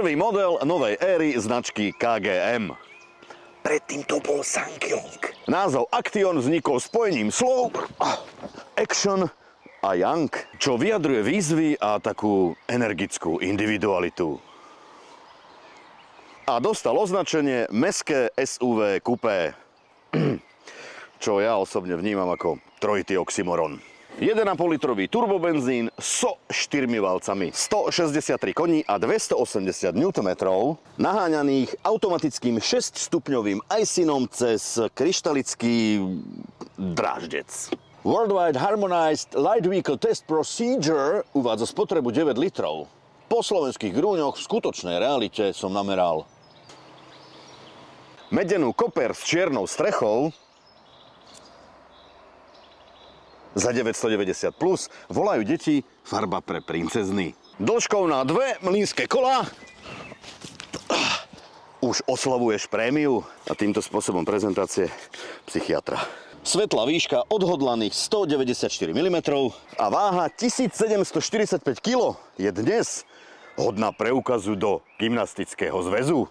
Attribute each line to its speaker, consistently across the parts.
Speaker 1: Prvý model novej éry značky KGM. Predtým to bol Sankyong. Názov Action vznikol spojením slov Action a Young, čo vyjadruje výzvy a takú energickú individualitu. A dostal označenie mestské SUV kupé, čo ja osobne vnímam ako trojitý oxymoron. 1,5 litrový turbobenzín so 4 valcami, 163 koní a 280 Nm, naháňaných automatickým 6-stupňovým ISINom cez kryštalický dráždec. Worldwide Harmonized Light Vehicle Test Procedure uvádza spotrebu 9 litrov. Po slovenských grúňoch v skutočnej realite som nameral medenú koper s čiernou strechou za 990 plus, volajú deti, farba pre princezny. Dĺžkou na 2 mlynské kolá už oslavuješ prémiu a týmto spôsobom prezentácie psychiatra. Svetlá výška odhodlaných 194 mm a váha 1745 kg je dnes hodná preukazu do gymnastického zväzu.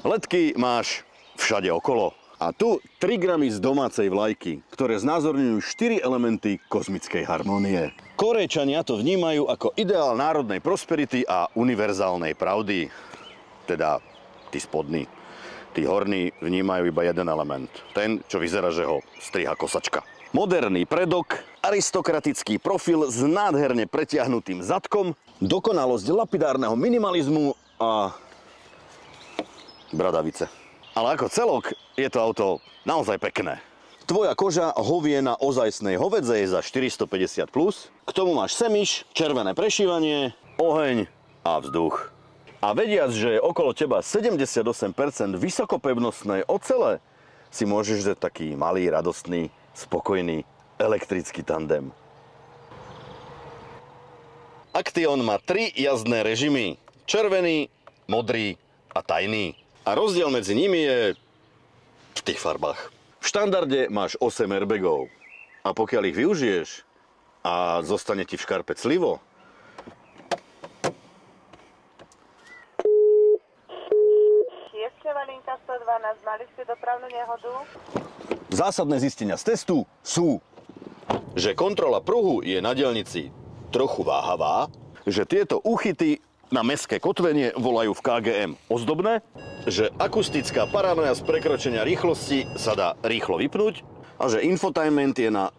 Speaker 1: Letky máš všade okolo. A tu 3 gramy z domácej vlajky, ktoré znázorňujú 4 elementy kozmickej harmónie. Kórejčania to vnímajú ako ideál národnej prosperity a univerzálnej pravdy. Teda tí spodní. Tí horní vnímajú iba jeden element. Ten, čo vyzerá, že ho striha kosačka. Moderný predok, aristokratický profil s nádherne pretiahnutým zadkom, dokonalosť lapidárneho minimalizmu a bradavice. Ale ako celok je to auto naozaj pekné. Tvoja koža hovie na ozajstnej hovedzej za 450 plus. K tomu máš semiš, červené prešívanie, oheň a vzduch. A vediac, že je okolo teba 78% vysokopevnostnej ocele, si môžeš dať taký malý, radostný, spokojný elektrický tandem. Action má 3 jazdné režimy. Červený, modrý a tajný. A rozdiel medzi nimi je v tých farbách. V štandarde máš 8 airbagov. A pokiaľ ich využiješ a zostane ti v škarpe clivo,
Speaker 2: linka 112, mali ste dopravnú nehodu?
Speaker 1: Zásadné zistenia z testu sú, že kontrola pruhu je na diaľnici trochu váhavá, že tieto úchyty na mestské kotvenie volajú v KGM ozdobné, že akustická paranoja z prekročenia rýchlosti sa dá rýchlo vypnúť a že infotainment je na